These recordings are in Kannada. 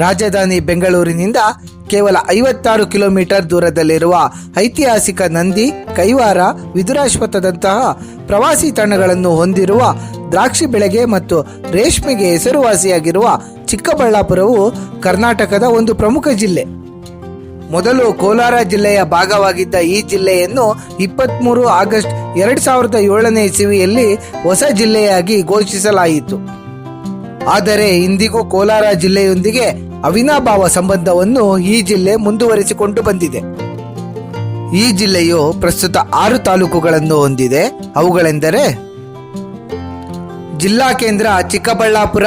ರಾಜಧಾನಿ ಬೆಂಗಳೂರಿನಿಂದ ಕೇವಲ 56 ಕಿಲೋಮೀಟರ್ ದೂರದಲ್ಲಿರುವ ಐತಿಹಾಸಿಕ ನಂದಿ, ಕೈವಾರ, ವಿದುರಾಶ್ವತ್ಥದಂತಹ ಪ್ರವಾಸಿ ತಾಣಗಳನ್ನು ಹೊಂದಿರುವ ದ್ರಾಕ್ಷಿ ಬೆಳೆಗೆ ಮತ್ತು ರೇಷ್ಮೆಗೆ ಹೆಸರುವಾಸಿಯಾಗಿರುವ ಚಿಕ್ಕಬಳ್ಳಾಪುರವು ಕರ್ನಾಟಕದ ಒಂದು ಪ್ರಮುಖ ಜಿಲ್ಲೆ. ಮೊದಲು ಕೋಲಾರ ಜಿಲ್ಲೆಯ ಭಾಗವಾಗಿದ್ದ ಈ ಜಿಲ್ಲೆಯನ್ನು 23 ಆಗಸ್ಟ್ 2007ನೇ ಇಸವಿಯಲ್ಲಿ ಹೊಸ ಜಿಲ್ಲೆಯಾಗಿ ಘೋಷಿಸಲಾಯಿತು. ಆದರೆ ಇಂದಿಗೂ ಕೋಲಾರ ಜಿಲ್ಲೆಯೊಂದಿಗೆ ಅವಿನಾಭಾವ ಸಂಬಂಧವನ್ನು ಈ ಜಿಲ್ಲೆ ಮುಂದುವರಿಸಿಕೊಂಡು ಬಂದಿದೆ. ಈ ಜಿಲ್ಲೆಯು ಪ್ರಸ್ತುತ 6 ತಾಲೂಕುಗಳನ್ನು ಹೊಂದಿದೆ. ಅವುಗಳೆಂದರೆ: ಜಿಲ್ಲಾ ಕೇಂದ್ರ ಚಿಕ್ಕಬಳ್ಳಾಪುರ,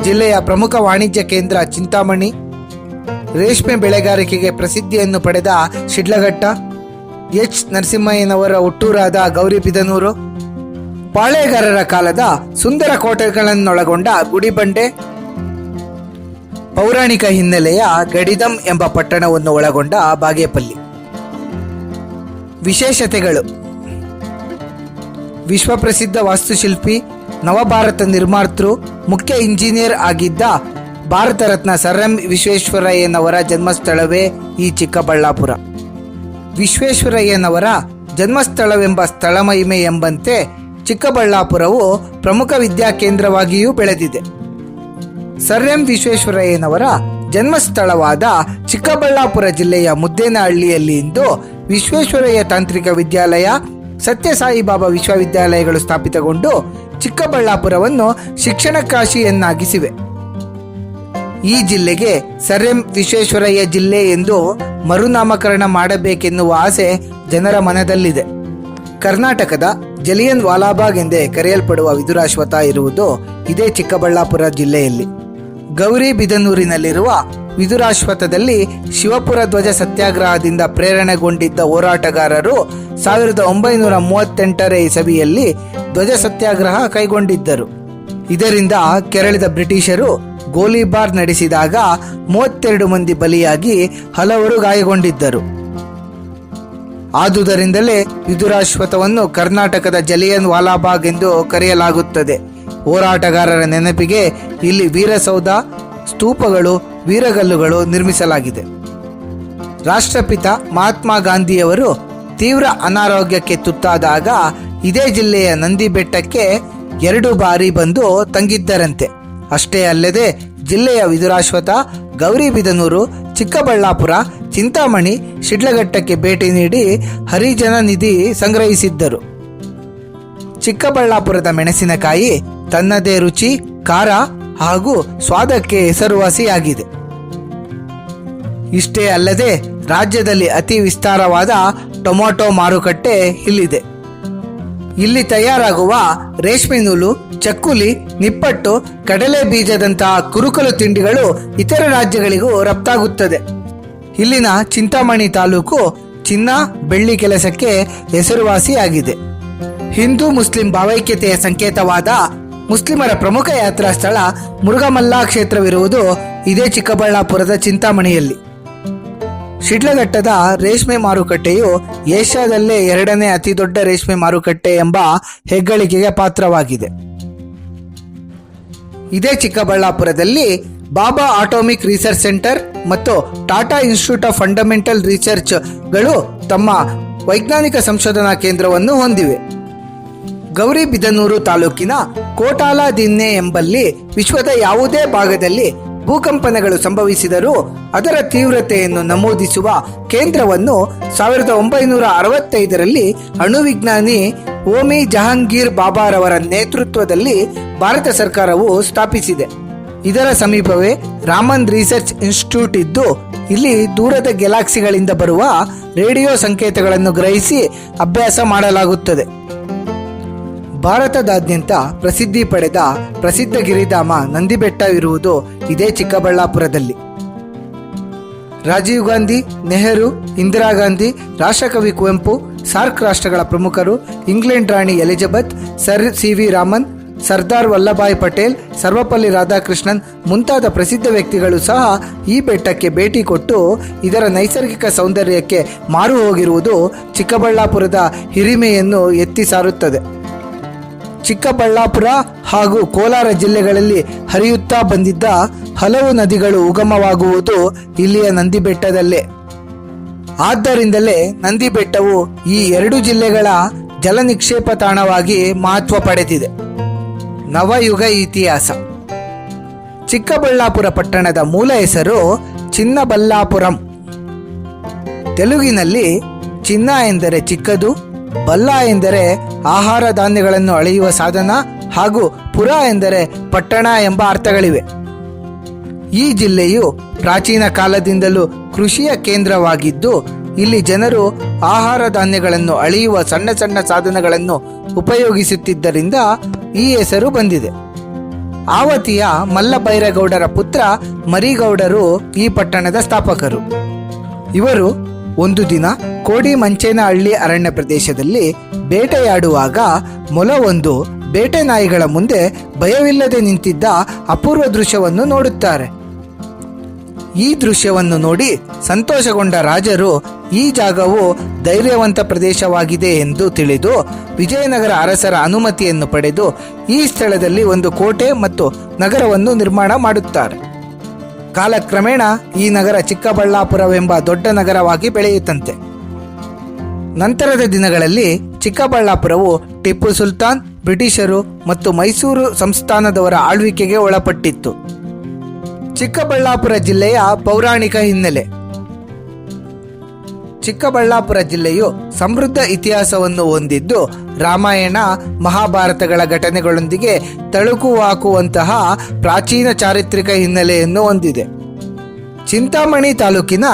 ಜಿಲ್ಲೆಯ ಪ್ರಮುಖ ವಾಣಿಜ್ಯ ಕೇಂದ್ರ ಚಿಂತಾಮಣಿ, ರೇಷ್ಮೆ ಬೆಳೆಗಾರಿಕೆಗೆ ಪ್ರಸಿದ್ಧಿಯನ್ನು ಪಡೆದ ಶಿಡ್ಲಘಟ್ಟ, ಎಚ್ ನರಸಿಂಹಯ್ಯನವರ ಹುಟ್ಟೂರಾದ ಗೌರಿಬಿದನೂರು, ಪಾಳೆಗಾರರ ಕಾಲದ ಸುಂದರ ಕೋಟೆಗಳನ್ನೊಳಗೊಂಡ ಗುಡಿಬಂಡೆ, ಪೌರಾಣಿಕ ಹಿನ್ನೆಲೆಯ ಗಡಿದಂ ಎಂಬ ಪಟ್ಟಣವನ್ನು ಒಳಗೊಂಡ ಬಾಗೇಪಲ್ಲಿ. ವಿಶೇಷತೆಗಳು: ವಿಶ್ವಪ್ರಸಿದ್ಧ ವಾಸ್ತುಶಿಲ್ಪಿ, ನವಭಾರತ ನಿರ್ಮಾತೃ, ಮುಖ್ಯ ಇಂಜಿನಿಯರ್ ಆಗಿದ್ದ ಭಾರತ ರತ್ನ ಸರ್ ಎಂ ವಿಶ್ವೇಶ್ವರಯ್ಯನವರ ಜನ್ಮಸ್ಥಳವೇ ಈ ಚಿಕ್ಕಬಳ್ಳಾಪುರ. ವಿಶ್ವೇಶ್ವರಯ್ಯನವರ ಜನ್ಮಸ್ಥಳವೆಂಬ ಸ್ಥಳಮಹಿಮೆ ಎಂಬಂತೆ ಚಿಕ್ಕಬಳ್ಳಾಪುರವು ಪ್ರಮುಖ ವಿದ್ಯಾಕೇಂದ್ರವಾಗಿಯೂ ಬೆಳೆದಿದೆ. ಸರ್ ಎಂ ವಿಶ್ವೇಶ್ವರಯ್ಯನವರ ಜನ್ಮಸ್ಥಳವಾದ ಚಿಕ್ಕಬಳ್ಳಾಪುರ ಜಿಲ್ಲೆಯ ಮುದ್ದೇನಹಳ್ಳಿಯಲ್ಲಿ ಇಂದು ವಿಶ್ವೇಶ್ವರಯ್ಯ ತಾಂತ್ರಿಕ ವಿದ್ಯಾಲಯ, ಸತ್ಯಸಾಯಿಬಾಬಾ ವಿಶ್ವವಿದ್ಯಾಲಯಗಳು ಸ್ಥಾಪಿತಗೊಂಡು ಚಿಕ್ಕಬಳ್ಳಾಪುರವನ್ನು ಶಿಕ್ಷಣ ಕಾಶಿಯನ್ನಾಗಿಸಿವೆ. ಈ ಜಿಲ್ಲೆಗೆ ಸರ್ ಎಂ ವಿಶ್ವೇಶ್ವರಯ್ಯ ಜಿಲ್ಲೆ ಎಂದು ಮರುನಾಮಕರಣ ಮಾಡಬೇಕೆನ್ನುವ ಆಸೆ ಜನರ ಮನದಲ್ಲಿದೆ. ಕರ್ನಾಟಕದ ಜಲಿಯನ್ ವಾಲಾಬಾಗ್ ಎಂದೇ ಕರೆಯಲ್ಪಡುವ ವಿದುರಾಶ್ವತ್ಥ ಇರುವುದು ಇದೇ ಚಿಕ್ಕಬಳ್ಳಾಪುರ ಜಿಲ್ಲೆಯಲ್ಲಿ. ಗೌರಿಬಿದನೂರಿನಲ್ಲಿರುವ ವಿದುರಾಶ್ವತ್ಥದಲ್ಲಿ ಶಿವಪುರ ಧ್ವಜ ಸತ್ಯಾಗ್ರಹದಿಂದ ಪ್ರೇರಣೆಗೊಂಡಿದ್ದ ಹೋರಾಟಗಾರರು 1938ನೇ ಇಸವಿಯಲ್ಲಿ ಧ್ವಜ ಸತ್ಯಾಗ್ರಹ ಕೈಗೊಂಡಿದ್ದರು. ಇದರಿಂದ ಕೆರಳಿದ ಬ್ರಿಟಿಷರು ಗೋಲಿಬಾರ್ ನಡೆಸಿದಾಗ 32 ಮಂದಿ ಬಲಿಯಾಗಿ ಹಲವರು ಗಾಯಗೊಂಡಿದ್ದರು. ಆದುದರಿಂದಲೇ ವಿದುರಾಶ್ವತ್ಥವನ್ನು ಕರ್ನಾಟಕದ ಜಲಿಯನ್ ವಾಲಾಬಾಗ್ ಎಂದು ಕರೆಯಲಾಗುತ್ತದೆ. ಹೋರಾಟಗಾರರ ನೆನಪಿಗೆ ಇಲ್ಲಿ ವೀರಸೌಧ, ಸ್ತೂಪಗಳು, ವೀರಗಲ್ಲುಗಳು ನಿರ್ಮಿಸಲಾಗಿದೆ. ರಾಷ್ಟ್ರಪಿತ ಮಹಾತ್ಮ ಗಾಂಧಿಯವರು ತೀವ್ರ ಅನಾರೋಗ್ಯಕ್ಕೆ ತುತ್ತಾದಾಗ ಇದೇ ಜಿಲ್ಲೆಯ ನಂದಿ ಬೆಟ್ಟಕ್ಕೆ 2 ಬಾರಿ ಬಂದು ತಂಗಿದ್ದರಂತೆ. ಅಷ್ಟೇ ಅಲ್ಲದೆ ಜಿಲ್ಲೆಯ ವಿದುರಾಶ್ವತ್ಥ, ಗೌರಿಬಿದನೂರು, ಚಿಕ್ಕಬಳ್ಳಾಪುರ, ಚಿಂತಾಮಣಿ, ಶಿಡ್ಲಘಟ್ಟಕ್ಕೆ ಭೇಟಿ ನೀಡಿ ಹರಿಜನ ನಿಧಿ ಸಂಗ್ರಹಿಸಿದ್ದರು. ಚಿಕ್ಕಬಳ್ಳಾಪುರದ ಮೆಣಸಿನಕಾಯಿ ತನ್ನದೇ ರುಚಿ, ಖಾರ ಹಾಗೂ ಸ್ವಾದಕ್ಕೆ ಹೆಸರುವಾಸಿಯಾಗಿದೆ. ಇಷ್ಟೇ ಅಲ್ಲದೆ ರಾಜ್ಯದಲ್ಲಿ ಅತಿ ವಿಸ್ತಾರವಾದ ಟೊಮಾಟೊ ಮಾರುಕಟ್ಟೆ ಇಲ್ಲಿದೆ. ಇಲ್ಲಿ ತಯಾರಾಗುವ ರೇಷ್ಮೆ ನೂಲು, ಚಕ್ಕುಲಿ, ನಿಪ್ಪಟ್ಟು, ಕಡಲೆ ಬೀಜದಂತಹ ಕುರುಕಲು ತಿಂಡಿಗಳು ಇತರ ರಾಜ್ಯಗಳಿಗೂ ರಫ್ತಾಗುತ್ತದೆ. ಇಲ್ಲಿನ ಚಿಂತಾಮಣಿ ತಾಲೂಕು ಚಿನ್ನ, ಬೆಳ್ಳಿ ಕೆಲಸಕ್ಕೆ ಹೆಸರುವಾಸಿಯಾಗಿದೆ. ಹಿಂದೂ ಮುಸ್ಲಿಂ ಭಾವೈಕ್ಯತೆಯ ಸಂಕೇತವಾದ ಮುಸ್ಲಿಮರ ಪ್ರಮುಖ ಯಾತ್ರಾ ಸ್ಥಳ ಮುರುಘಮಲ್ಲ ಕ್ಷೇತ್ರವಿರುವುದು ಇದೇ ಚಿಕ್ಕಬಳ್ಳಾಪುರದ ಚಿಂತಾಮಣಿಯಲ್ಲಿ. ಶಿಡ್ಲಘಟ್ಟದ ರೇಷ್ಮೆ ಮಾರುಕಟ್ಟೆಯು ಏಷ್ಯಾದಲ್ಲೇ 2ನೇ ಅತಿ ದೊಡ್ಡ ರೇಷ್ಮೆ ಮಾರುಕಟ್ಟೆ ಎಂಬ ಹೆಗ್ಗಳಿಕೆಗೆ ಪಾತ್ರವಾಗಿದೆ. ಇದೇ ಚಿಕ್ಕಬಳ್ಳಾಪುರದಲ್ಲಿ ಬಾಬಾ ಆಟೋಮಿಕ್ ರಿಸರ್ಚ್ ಸೆಂಟರ್ ಮತ್ತು ಟಾಟಾ ಇನ್ಸ್ಟಿಟ್ಯೂಟ್ ಆಫ್ ಫಂಡಮೆಂಟಲ್ ರಿಸರ್ಚ್ಗಳು ತಮ್ಮ ವೈಜ್ಞಾನಿಕ ಸಂಶೋಧನಾ ಕೇಂದ್ರವನ್ನು ಹೊಂದಿವೆ. ಗೌರಿಬಿದನೂರು ತಾಲೂಕಿನ ಕೋಟಾಲದಿನ್ನೆ ಎಂಬಲ್ಲಿ ವಿಶ್ವದ ಯಾವುದೇ ಭಾಗದಲ್ಲಿ ಭೂಕಂಪನಗಳು ಸಂಭವಿಸಿದರೂ ಅದರ ತೀವ್ರತೆಯನ್ನು ನಮೂದಿಸುವ ಕೇಂದ್ರವನ್ನು 1965ರಲ್ಲಿ ಅಣುವಿಜ್ಞಾನಿ ಹೋಮಿ ಜಹಾಂಗೀರ್ ಬಾಬಾರವರ ನೇತೃತ್ವದಲ್ಲಿ ಭಾರತ ಸರ್ಕಾರವು ಸ್ಥಾಪಿಸಿದೆ. ಇದರ ಸಮೀಪವೇ ರಾಮನ್ ರಿಸರ್ಚ್ ಇನ್ಸ್ಟಿಟ್ಯೂಟ್ ಇದ್ದು ಇಲ್ಲಿ ದೂರದ ಗ್ಯಾಲಕ್ಸಿಗಳಿಂದ ಬರುವ ರೇಡಿಯೋ ಸಂಕೇತಗಳನ್ನು ಗ್ರಹಿಸಿ ಅಭ್ಯಾಸ ಮಾಡಲಾಗುತ್ತದೆ. ಭಾರತದಾದ್ಯಂತ ಪ್ರಸಿದ್ಧಿ ಪಡೆದ ಪ್ರಸಿದ್ಧ ಗಿರಿಧಾಮ ನಂದಿಬೆಟ್ಟ ಇರುವುದು ಇದೇ ಚಿಕ್ಕಬಳ್ಳಾಪುರದಲ್ಲಿ. ರಾಜೀವ್ ಗಾಂಧಿ, ನೆಹರು, ಇಂದಿರಾ ಗಾಂಧಿ, ರಾಷ್ಟ್ರಕವಿ ಕುವೆಂಪು, ಸಾರ್ಕ್ ರಾಷ್ಟ್ರಗಳ ಪ್ರಮುಖರು, ಇಂಗ್ಲೆಂಡ್ ರಾಣಿ Elizabeth, sir C V. Raman, Sardar Vallabhbhai Patel, Sarvepalli Radhakrishnan ಮುಂತಾದ ಪ್ರಸಿದ್ಧ ವ್ಯಕ್ತಿಗಳು ಸಹ ಈ ಬೆಟ್ಟಕ್ಕೆ ಭೇಟಿ ಕೊಟ್ಟು ಇದರ ನೈಸರ್ಗಿಕ ಸೌಂದರ್ಯಕ್ಕೆ ಮಾರು ಹೋಗಿರುವುದು ಚಿಕ್ಕಬಳ್ಳಾಪುರದ ಹಿರಿಮೆಯನ್ನು ಎತ್ತಿ ಸಾರುತ್ತದೆ. ಚಿಕ್ಕಬಳ್ಳಾಪುರ ಹಾಗೂ ಕೋಲಾರ ಜಿಲ್ಲೆಗಳಲ್ಲಿ ಹರಿಯುತ್ತಾ ಬಂದಿದ್ದ ಹಲವು ನದಿಗಳು ಉಗಮವಾಗುವುದು ಇಲ್ಲಿಯ ನಂದಿ ಬೆಟ್ಟದಲ್ಲೇ. ಆದ್ದರಿಂದಲೇ ನಂದಿ ಬೆಟ್ಟವು ಈ ಎರಡು ಜಿಲ್ಲೆಗಳ ಜಲ ನಿಕ್ಷೇಪ ತಾಣವಾಗಿ ಮಹತ್ವ ಪಡೆದಿದೆ. ನವಯುಗ ಇತಿಹಾಸ. ಚಿಕ್ಕಬಳ್ಳಾಪುರ ಪಟ್ಟಣದ ಮೂಲ ಹೆಸರು ಚಿನ್ನಬಲ್ಲಾಪುರಂ. ತೆಲುಗಿನಲ್ಲಿ ಚಿನ್ನ ಎಂದರೆ ಚಿಕ್ಕದು, ಬಲ್ಲ ಎಂದರೆ ಆಹಾರ ಧಾನ್ಯಗಳನ್ನು ಅಳೆಯುವ ಸಾಧನ ಹಾಗೂ ಪುರ ಎಂದರೆ ಪಟ್ಟಣ ಎಂಬ ಅರ್ಥಗಳಿವೆ. ಈ ಜಿಲ್ಲೆಯು ಪ್ರಾಚೀನ ಕಾಲದಿಂದಲೂ ಕೃಷಿಯ ಕೇಂದ್ರವಾಗಿದ್ದು, ಇಲ್ಲಿ ಜನರು ಆಹಾರ ಧಾನ್ಯಗಳನ್ನು ಅಳೆಯುವ ಸಣ್ಣ ಸಣ್ಣ ಸಾಧನಗಳನ್ನು ಉಪಯೋಗಿಸುತ್ತಿದ್ದರಿಂದ ಈ ಹೆಸರು ಬಂದಿದೆ. ಆವತಿಯ ಮಲ್ಲಬೈರಗೌಡರ ಪುತ್ರ ಮರಿಗೌಡರು ಈ ಪಟ್ಟಣದ ಸ್ಥಾಪಕರು. ಇವರು ಒಂದು ದಿನ ಕೋಡಿ ಮಂಚೇನಹಳ್ಳಿ ಅರಣ್ಯ ಪ್ರದೇಶದಲ್ಲಿ ಬೇಟೆಯಾಡುವಾಗ ಮೊಲವೊಂದು ಬೇಟೆ ನಾಯಿಗಳ ಮುಂದೆ ಭಯವಿಲ್ಲದೆ ನಿಂತಿದ್ದ ಅಪೂರ್ವ ದೃಶ್ಯವನ್ನು ನೋಡುತ್ತಾರೆ. ಈ ದೃಶ್ಯವನ್ನು ನೋಡಿ ಸಂತೋಷಗೊಂಡ ರಾಜರು ಈ ಜಾಗವು ಧೈರ್ಯವಂತ ಪ್ರದೇಶವಾಗಿದೆ ಎಂದು ತಿಳಿದು ವಿಜಯನಗರ ಅರಸರ ಅನುಮತಿಯನ್ನು ಪಡೆದು ಈ ಸ್ಥಳದಲ್ಲಿ ಒಂದು ಕೋಟೆ ಮತ್ತು ನಗರವನ್ನು ನಿರ್ಮಾಣ ಮಾಡುತ್ತಾರೆ. ಕಾಲಕ್ರಮೇಣ ಈ ನಗರ ಚಿಕ್ಕಬಳ್ಳಾಪುರವೆಂಬ ದೊಡ್ಡ ನಗರವಾಗಿ ಬೆಳೆಯುತ್ತಂತೆ. ನಂತರದ ದಿನಗಳಲ್ಲಿ ಚಿಕ್ಕಬಳ್ಳಾಪುರವು ಟಿಪ್ಪು ಸುಲ್ತಾನ್, ಬ್ರಿಟಿಷರು ಮತ್ತು ಮೈಸೂರು ಸಂಸ್ಥಾನದವರ ಆಳ್ವಿಕೆಗೆ ಒಳಪಟ್ಟಿತ್ತು. ಚಿಕ್ಕಬಳ್ಳಾಪುರ ಜಿಲ್ಲೆಯ ಪೌರಾಣಿಕ ಹಿನ್ನೆಲೆ. ಚಿಕ್ಕಬಳ್ಳಾಪುರ ಜಿಲ್ಲೆಯು ಸಮೃದ್ಧ ಇತಿಹಾಸವನ್ನು ಹೊಂದಿದ್ದು, ರಾಮಾಯಣ ಮಹಾಭಾರತಗಳ ಘಟನೆಗಳೊಂದಿಗೆ ತಳುಕು ಹಾಕುವಂತಹ ಪ್ರಾಚೀನ ಚಾರಿತ್ರಿಕ ಹಿನ್ನೆಲೆಯನ್ನು ಹೊಂದಿದೆ. ಚಿಂತಾಮಣಿ ತಾಲೂಕಿನ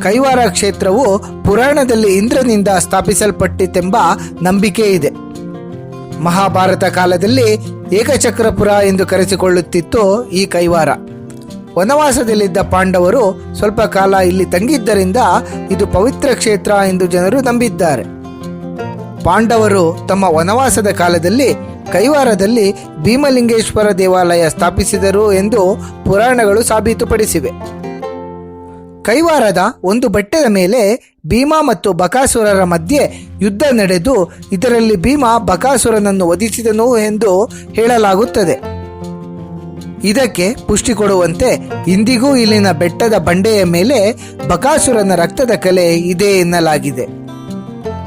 ಕೈವಾರ ಕ್ಷೇತ್ರವು ಪುರಾಣದಲ್ಲಿ ಇಂದ್ರನಿಂದ ಸ್ಥಾಪಿಸಲ್ಪಟ್ಟಿತೆಂಬ ನಂಬಿಕೆ ಇದೆ. ಮಹಾಭಾರತ ಕಾಲದಲ್ಲಿ ಏಕಚಕ್ರಪುರ ಎಂದು ಕರೆಸಿಕೊಳ್ಳುತ್ತಿತ್ತು ಈ ಕೈವಾರ. ವನವಾಸದಲ್ಲಿದ್ದ ಪಾಂಡವರು ಸ್ವಲ್ಪ ಕಾಲ ಇಲ್ಲಿ ತಂಗಿದ್ದರಿಂದ ಇದು ಪವಿತ್ರ ಕ್ಷೇತ್ರ ಎಂದು ಜನರು ನಂಬಿದ್ದಾರೆ. ಪಾಂಡವರು ತಮ್ಮ ವನವಾಸದ ಕಾಲದಲ್ಲಿ ಕೈವಾರದಲ್ಲಿ ಭೀಮಲಿಂಗೇಶ್ವರ ದೇವಾಲಯ ಸ್ಥಾಪಿಸಿದರು ಎಂದು ಪುರಾಣಗಳು ಸಾಬೀತುಪಡಿಸಿವೆ. ಕೈವಾರದ ಒಂದು ಬೆಟ್ಟದ ಮೇಲೆ ಭೀಮ ಮತ್ತು ಬಕಾಸುರರ ಮಧ್ಯೆ ಯುದ್ಧ ನಡೆದು ಇದರಲ್ಲಿ ಭೀಮ ಬಕಾಸುರನನ್ನು ವಧಿಸಿದನು ಎಂದು ಹೇಳಲಾಗುತ್ತದೆ. ಇದಕ್ಕೆ ಪುಷ್ಟಿ ಕೊಡುವಂತೆ ಇಂದಿಗೂ ಇಲ್ಲಿನ ಬೆಟ್ಟದ ಬಂಡೆಯ ಮೇಲೆ ಬಕಾಸುರನ ರಕ್ತದ ಕಲೆ ಇದೆ ಎನ್ನಲಾಗಿದೆ.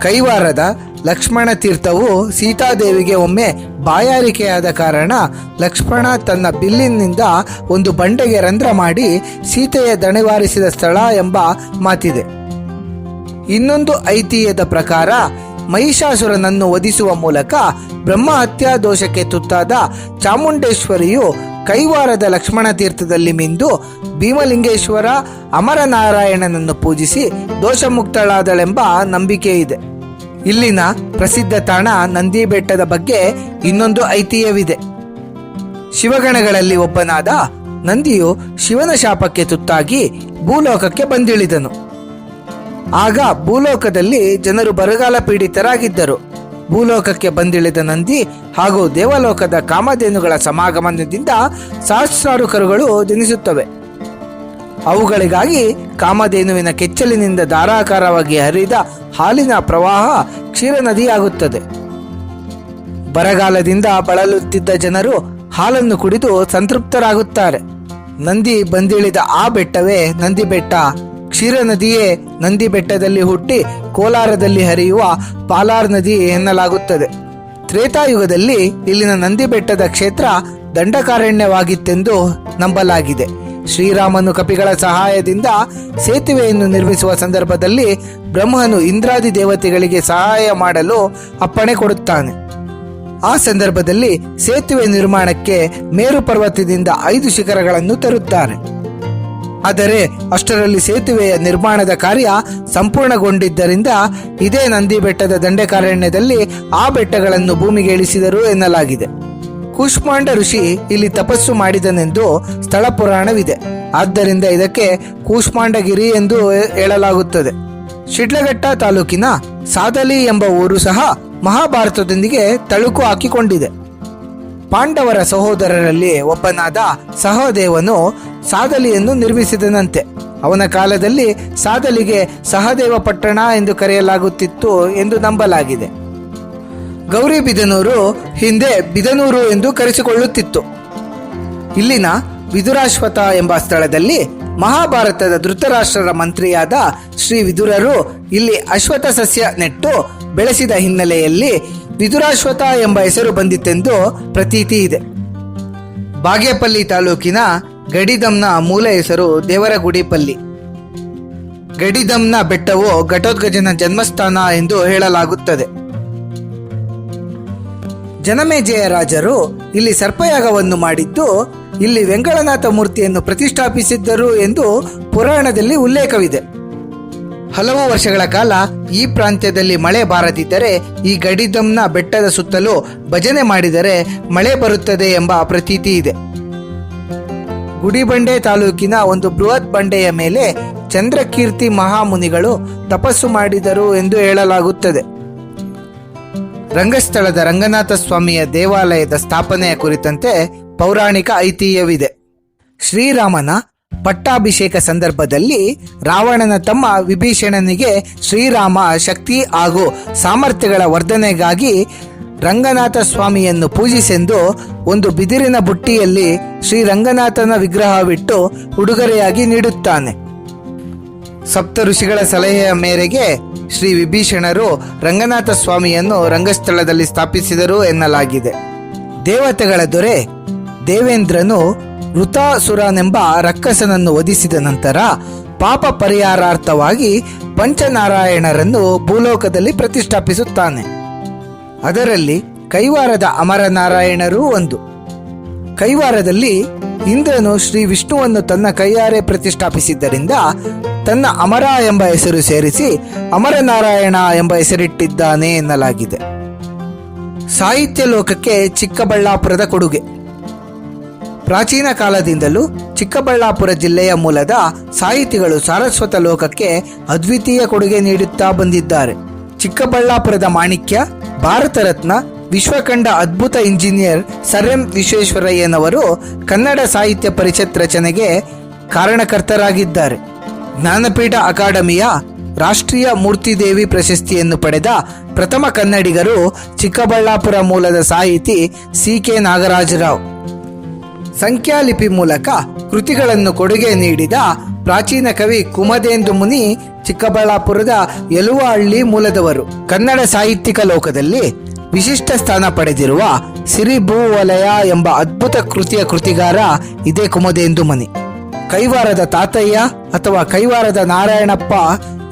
ಕೈವಾರದ ಲಕ್ಷ್ಮಣ ತೀರ್ಥವು ಸೀತಾದೇವಿಗೆ ಒಮ್ಮೆ ಬಾಯಾರಿಕೆಯಾದ ಕಾರಣ ಲಕ್ಷ್ಮಣ ತನ್ನ ಬಿಲ್ಲಿನಿಂದ ಒಂದು ಬಂಡೆಗೆ ರಂಧ್ರ ಮಾಡಿ ಸೀತೆಯ ದಣಿವಾರಿಸಿದ ಸ್ಥಳ ಎಂಬ ಮಾತಿದೆ. ಇನ್ನೊಂದು ಐತಿಹ್ಯದ ಪ್ರಕಾರ ಮಹಿಷಾಸುರನನ್ನು ವಧಿಸುವ ಮೂಲಕ ಬ್ರಹ್ಮ ಹತ್ಯಾ ದೋಷಕ್ಕೆ ತುತ್ತಾದ ಚಾಮುಂಡೇಶ್ವರಿಯು ಕೈವಾರದ ಲಕ್ಷ್ಮಣ ತೀರ್ಥದಲ್ಲಿ ಮಿಂದು ಭೀಮಲಿಂಗೇಶ್ವರ ಅಮರನಾರಾಯಣನನ್ನು ಪೂಜಿಸಿ ದೋಷಮುಕ್ತಳಾದಳೆಂಬ ನಂಬಿಕೆ ಇದೆ. ಇಲ್ಲಿನ ಪ್ರಸಿದ್ಧ ತಾಣ ನಂದಿ ಬೆಟ್ಟದ ಬಗ್ಗೆ ಇನ್ನೊಂದು ಐತಿಹ್ಯವಿದೆ. ಶಿವಗಣಗಳಲ್ಲಿ ಒಬ್ಬನಾದ ನಂದಿಯು ಶಿವನ ಶಾಪಕ್ಕೆ ತುತ್ತಾಗಿ ಭೂಲೋಕಕ್ಕೆ ಬಂದಿಳಿದನು. ಆಗ ಭೂಲೋಕದಲ್ಲಿ ಜನರು ಬರಗಾಲ ಪೀಡಿತರಾಗಿದ್ದರು. ಭೂಲೋಕಕ್ಕೆ ಬಂದಿಳಿದ ನಂದಿ ಹಾಗೂ ದೇವಲೋಕದ ಕಾಮಧೇನುಗಳ ಸಮಾಗಮನದಿಂದ ಸಹಸ್ರಾರು ಕರುಗಳು ಜನಿಸುತ್ತವೆ. ಅವುಗಳಿಗಾಗಿ ಕಾಮಧೇನುವಿನ ಕೆಚ್ಚಲಿನಿಂದ ಧಾರಾಕಾರವಾಗಿ ಹರಿದ ಹಾಲಿನ ಪ್ರವಾಹ ಕ್ಷೀರ ನದಿಯಾಗುತ್ತದೆ. ಬರಗಾಲದಿಂದ ಬಳಲುತ್ತಿದ್ದ ಜನರು ಹಾಲನ್ನು ಕುಡಿದು ಸಂತೃಪ್ತರಾಗುತ್ತಾರೆ. ನಂದಿ ಬಂದಿಳಿದ ಆ ಬೆಟ್ಟವೇ ನಂದಿ ಬೆಟ್ಟ. ಕ್ಷೀರ ನದಿಯೇ ನಂದಿ ಬೆಟ್ಟದಲ್ಲಿ ಹುಟ್ಟಿ ಕೋಲಾರದಲ್ಲಿ ಹರಿಯುವ ಪಾಲಾರ್ ನದಿ ಎನ್ನಲಾಗುತ್ತದೆ. ತ್ರೇತಾಯುಗದಲ್ಲಿ ಇಲ್ಲಿನ ನಂದಿ ಬೆಟ್ಟದ ಕ್ಷೇತ್ರ ದಂಡಕಾರಣ್ಯವಾಗಿತ್ತೆಂದು ನಂಬಲಾಗಿದೆ. ಶ್ರೀರಾಮನು ಕಪಿಗಳ ಸಹಾಯದಿಂದ ಸೇತುವೆಯನ್ನು ನಿರ್ಮಿಸುವ ಸಂದರ್ಭದಲ್ಲಿ ಬ್ರಹ್ಮನು ಇಂದ್ರಾದಿ ದೇವತೆಗಳಿಗೆ ಸಹಾಯ ಮಾಡಲು ಅಪ್ಪಣೆ ಕೊಡುತ್ತಾನೆ. ಆ ಸಂದರ್ಭದಲ್ಲಿ ಸೇತುವೆ ನಿರ್ಮಾಣಕ್ಕೆ ಮೇರು ಪರ್ವತದಿಂದ 5 ಶಿಖರಗಳನ್ನು ತರುತ್ತಾರೆ. ಆದರೆ ಅಷ್ಟರಲ್ಲಿ ಸೇತುವೆಯ ನಿರ್ಮಾಣದ ಕಾರ್ಯ ಸಂಪೂರ್ಣಗೊಂಡಿದ್ದರಿಂದ ಇದೇ ನಂದಿ ಬೆಟ್ಟದ ದಂಡಕಾರಣ್ಯದಲ್ಲಿ ಆ ಬೆಟ್ಟಗಳನ್ನು ಭೂಮಿಗೆ ಇಳಿಸಿದರು ಎನ್ನಲಾಗಿದೆ. ಕೂಷ್ಮಾಂಡ ಋಷಿ ಇಲ್ಲಿ ತಪಸ್ಸು ಮಾಡಿದನೆಂದು ಸ್ಥಳ ಪುರಾಣವಿದೆ. ಆದ್ದರಿಂದ ಇದಕ್ಕೆ ಕೂಷ್ಮಾಂಡಗಿರಿ ಎಂದು ಹೇಳಲಾಗುತ್ತದೆ. ಶಿಡ್ಲಘಟ್ಟ ತಾಲೂಕಿನ ಸಾದಲಿ ಎಂಬ ಊರು ಸಹ ಮಹಾಭಾರತದೊಂದಿಗೆ ತಳುಕು ಹಾಕಿಕೊಂಡಿದೆ. ಪಾಂಡವರ ಸಹೋದರರಲ್ಲಿ ಒಬ್ಬನಾದ ಸಹದೇವನು ಸಾದಲಿಯನ್ನು ನಿರ್ಮಿಸಿದನಂತೆ. ಅವನ ಕಾಲದಲ್ಲಿ ಸಾದಲಿಗೆ ಸಹದೇವ ಪಟ್ಟಣ ಎಂದು ಕರೆಯಲಾಗುತ್ತಿತ್ತು ಎಂದು ನಂಬಲಾಗಿದೆ. ಗೌರಿಬಿದನೂರು ಹಿಂದೆ ಬಿದನೂರು ಎಂದು ಕರೆಸಿಕೊಳ್ಳುತ್ತಿತ್ತು. ಇಲ್ಲಿನ ವಿದುರಾಶ್ವಥ ಎಂಬ ಸ್ಥಳದಲ್ಲಿ ಮಹಾಭಾರತದ ಧೃತರಾಷ್ಟ್ರರ ಮಂತ್ರಿಯಾದ ಶ್ರೀ ವಿದುರರು ಇಲ್ಲಿ ಅಶ್ವತ್ಥ ಸಸ್ಯ ನೆಟ್ಟು ಬೆಳೆಸಿದ ಹಿನ್ನೆಲೆಯಲ್ಲಿ ವಿದುರಾಶ್ವಥ ಎಂಬ ಹೆಸರು ಬಂದಿತೆಂದು ಪ್ರತೀತಿ ಇದೆ. ಬಾಗೇಪಲ್ಲಿ ತಾಲೂಕಿನ ಗಡಿದಂನ ಮೂಲ ಹೆಸರು ದೇವರಗುಡಿಪಲ್ಲಿ. ಗಡಿದಂನ ಬೆಟ್ಟವು ಘಟೋತ್ಕಚನ ಜನ್ಮಸ್ಥಾನ ಎಂದು ಹೇಳಲಾಗುತ್ತದೆ. ಜನಮೇಜಯ ರಾಜರು ಇಲ್ಲಿ ಸರ್ಪಯಾಗವನ್ನು ಮಾಡಿದ್ದು ಇಲ್ಲಿ ವೆಂಗಳನಾಥ ಮೂರ್ತಿಯನ್ನು ಪ್ರತಿಷ್ಠಾಪಿಸಿದ್ದರು ಎಂದು ಪುರಾಣದಲ್ಲಿ ಉಲ್ಲೇಖವಿದೆ. ಹಲವು ವರ್ಷಗಳ ಕಾಲ ಈ ಪ್ರಾಂತ್ಯದಲ್ಲಿ ಮಳೆ ಬಾರದಿದ್ದರೆ ಈ ಗಡಿದಂನ ಬೆಟ್ಟದ ಸುತ್ತಲೂ ಭಜನೆ ಮಾಡಿದರೆ ಮಳೆ ಬರುತ್ತದೆ ಎಂಬ ಪ್ರತೀತಿ ಇದೆ. ಗುಡಿಬಂಡೆ ತಾಲೂಕಿನ ಒಂದು ಬೃಹತ್ ಬಂಡೆಯ ಮೇಲೆ ಚಂದ್ರಕೀರ್ತಿ ಮಹಾಮುನಿಗಳು ತಪಸ್ಸು ಮಾಡಿದರು ಎಂದು ಹೇಳಲಾಗುತ್ತದೆ. ರಂಗಸ್ಥಳದ ರಂಗನಾಥ ಸ್ವಾಮಿಯ ದೇವಾಲಯದ ಸ್ಥಾಪನೆಯ ಕುರಿತಂತೆ ಪೌರಾಣಿಕ ಐತಿಹ್ಯವಿದೆ. ಶ್ರೀರಾಮನ ಪಟ್ಟಾಭಿಷೇಕ ಸಂದರ್ಭದಲ್ಲಿ ರಾವಣನ ತಮ್ಮ ವಿಭೀಷಣನಿಗೆ ಶ್ರೀರಾಮ ಶಕ್ತಿ ಹಾಗೂ ಸಾಮರ್ಥ್ಯಗಳ ವರ್ಧನೆಗಾಗಿ ರಂಗನಾಥ ಸ್ವಾಮಿಯನ್ನು ಪೂಜಿಸೆಂದು ಒಂದು ಬಿದಿರಿನ ಬುಟ್ಟಿಯಲ್ಲಿ ಶ್ರೀ ರಂಗನಾಥನ ವಿಗ್ರಹವಿಟ್ಟು ಉಡುಗೊರೆಯಾಗಿ ನೀಡುತ್ತಾನೆ. ಸಪ್ತ ಋಷಿಗಳ ಸಲಹೆಯ ಮೇರೆಗೆ ಶ್ರೀ ವಿಭೀಷಣರು ರಂಗನಾಥ ಸ್ವಾಮಿಯನ್ನು ರಂಗಸ್ಥಳದಲ್ಲಿ ಸ್ಥಾಪಿಸಿದರು ಎನ್ನಲಾಗಿದೆ. ದೇವತೆಗಳ ದೊರೆ ದೇವೇಂದ್ರನು ವೃತಾಸುರನೆಂಬ ರಕ್ಕಸನನ್ನು ವಧಿಸಿದ ನಂತರ ಪಾಪ ಪರಿಹಾರಾರ್ಥವಾಗಿ ಪಂಚನಾರಾಯಣರನ್ನು ಭೂಲೋಕದಲ್ಲಿ ಪ್ರತಿಷ್ಠಾಪಿಸುತ್ತಾನೆ. ಅದರಲ್ಲಿ ಕೈವಾರದ ಅಮರನಾರಾಯಣರೂ ಒಂದು. ಕೈವಾರದಲ್ಲಿ ಇಂದ್ರನು ಶ್ರೀ ವಿಷ್ಣುವನ್ನು ತನ್ನ ಕೈಯಾರೆ ಪ್ರತಿಷ್ಠಾಪಿಸಿದ್ದರಿಂದ ತನ್ನ ಅಮರ ಎಂಬ ಹೆಸರು ಸೇರಿಸಿ ಅಮರನಾರಾಯಣ ಎಂಬ ಹೆಸರಿಟ್ಟಿದ್ದಾನೆ ಎನ್ನಲಾಗಿದೆ. ಸಾಹಿತ್ಯ ಲೋಕಕ್ಕೆ ಚಿಕ್ಕಬಳ್ಳಾಪುರದ ಕೊಡುಗೆ. ಪ್ರಾಚೀನ ಕಾಲದಿಂದಲೂ ಚಿಕ್ಕಬಳ್ಳಾಪುರ ಜಿಲ್ಲೆಯ ಮೂಲದ ಸಾಹಿತಿಗಳು ಸಾರಸ್ವತ ಲೋಕಕ್ಕೆ ಅದ್ವಿತೀಯ ಕೊಡುಗೆ ನೀಡುತ್ತಾ ಬಂದಿದ್ದಾರೆ. ಚಿಕ್ಕಬಳ್ಳಾಪುರದ ಮಾಣಿಕ್ಯ, ಭಾರತ ರತ್ನ, ವಿಶ್ವಕಂಡ ಅದ್ಭುತ ಇಂಜಿನಿಯರ್ ಸರ್ ಎಂ ವಿಶ್ವೇಶ್ವರಯ್ಯನವರು ಕನ್ನಡ ಸಾಹಿತ್ಯ ಪರಿಷತ್ ರಚನೆಗೆ ಕಾರಣಕರ್ತರಾಗಿದ್ದಾರೆ. ಜ್ಞಾನಪೀಠ ಅಕಾಡೆಮಿಯ ರಾಷ್ಟ್ರೀಯ ಮೂರ್ತಿದೇವಿ ಪ್ರಶಸ್ತಿಯನ್ನು ಪಡೆದ ಪ್ರಥಮ ಕನ್ನಡಿಗರು ಚಿಕ್ಕಬಳ್ಳಾಪುರ ಮೂಲದ ಸಾಹಿತಿ ಸಿ.ಕೆ. ನಾಗರಾಜರಾವ್. ಸಂಖ್ಯಾಲಿಪಿ ಮೂಲಕ ಕೃತಿಗಳನ್ನು ಕೊಡುಗೆ ನೀಡಿದ ಪ್ರಾಚೀನ ಕವಿ ಕುಮದೇಂದು ಮುನಿ ಚಿಕ್ಕಬಳ್ಳಾಪುರದ ಯಲುವಹಳ್ಳಿ ಮೂಲದವರು. ಕನ್ನಡ ಸಾಹಿತ್ಯಿಕ ಲೋಕದಲ್ಲಿ ವಿಶಿಷ್ಟ ಸ್ಥಾನ ಪಡೆದಿರುವ ಸಿರಿಭೂವಲಯ ಎಂಬ ಅದ್ಭುತ ಕೃತಿಯ ಕೃತಿಗಾರ ಇದೇ ಕುಮದೇಂದು ಮುನಿ. ಕೈವಾರದ ತಾತಯ್ಯ ಅಥವಾ ಕೈವಾರದ ನಾರಾಯಣಪ್ಪ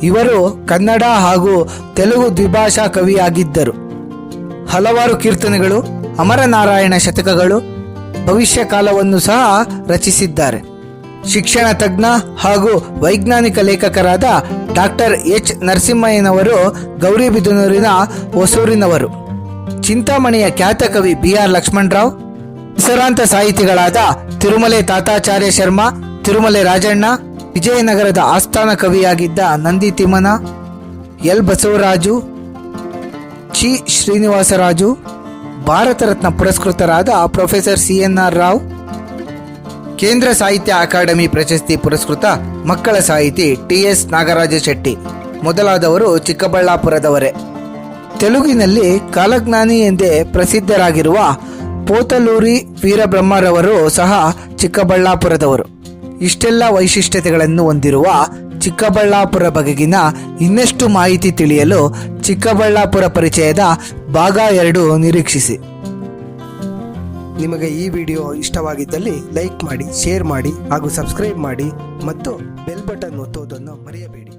ಇವರು ಕನ್ನಡ ಹಾಗೂ ತೆಲುಗು ದ್ವಿಭಾಷಾ ಕವಿಯಾಗಿದ್ದರು. ಹಲವಾರು ಕೀರ್ತನೆಗಳು, ಅಮರನಾರಾಯಣ ಶತಕಗಳು, ಭವಿಷ್ಯ ಕಾಲವನ್ನು ಸಹ ರಚಿಸಿದ್ದಾರೆ. ಶಿಕ್ಷಣ ತಜ್ಞ ಹಾಗೂ ವೈಜ್ಞಾನಿಕ ಲೇಖಕರಾದ ಡಾಕ್ಟರ್ ಎಚ್ ನರಸಿಂಹಯ್ಯನವರು ಗೌರಿಬಿದನೂರಿನ ಹೊಸೂರಿನವರು. ಚಿಂತಾಮಣಿಯ ಖ್ಯಾತ ಕವಿ ಬಿ.ಆರ್. ಲಕ್ಷ್ಮಣರಾವ್, ಹೆಸರಾಂತ ಸಾಹಿತಿಗಳಾದ ತಿರುಮಲೆ ತಾತಾಚಾರ್ಯ ಶರ್ಮಾ, ತಿರುಮಲೆ ರಾಜಣ್ಣ, ವಿಜಯನಗರದ ಆಸ್ಥಾನ ಕವಿಯಾಗಿದ್ದ ನಂದಿ ತಿಮ್ಮನ, ಎಲ್ ಬಸವರಾಜು, ಚಿ ಶ್ರೀನಿವಾಸರಾಜು, ಭಾರತ ರತ್ನ ಪುರಸ್ಕೃತರಾದ ಪ್ರೊಫೆಸರ್ ಸಿ.ಎನ್.ಆರ್. ರಾವ್, ಕೇಂದ್ರ ಸಾಹಿತ್ಯ ಅಕಾಡೆಮಿ ಪ್ರಶಸ್ತಿ ಪುರಸ್ಕೃತ ಮಕ್ಕಳ ಸಾಹಿತಿ ಟಿ.ಎಸ್. ನಾಗರಾಜ ಶೆಟ್ಟಿ ಮೊದಲಾದವರು ಚಿಕ್ಕಬಳ್ಳಾಪುರದವರೇ. ತೆಲುಗಿನಲ್ಲಿ ಕಾಲಜ್ಞಾನಿ ಎಂದೇ ಪ್ರಸಿದ್ಧರಾಗಿರುವ ಪೋತಲೂರಿ ವೀರಬ್ರಹ್ಮರವರು ಸಹ ಚಿಕ್ಕಬಳ್ಳಾಪುರದವರು. ಇಷ್ಟೆಲ್ಲ ವೈಶಿಷ್ಟ್ಯತೆಗಳನ್ನು ಹೊಂದಿರುವ ಚಿಕ್ಕಬಳ್ಳಾಪುರ ಬಗೆಗಿನ ಇನ್ನಷ್ಟು ಮಾಹಿತಿ ತಿಳಿಯಲು ಚಿಕ್ಕಬಳ್ಳಾಪುರ ಪರಿಚಯದ ಭಾಗ 2 ನಿರೀಕ್ಷಿಸಿ. ನಿಮಗೆ ಈ ವಿಡಿಯೋ ಇಷ್ಟವಾಗಿದ್ದಲ್ಲಿ ಲೈಕ್ ಮಾಡಿ, ಶೇರ್ ಮಾಡಿ ಹಾಗೂ ಸಬ್ಸ್ಕ್ರೈಬ್ ಮಾಡಿ ಮತ್ತು ಬೆಲ್ ಬಟನ್ ಒತ್ತುವುದನ್ನು ಮರೆಯಬೇಡಿ.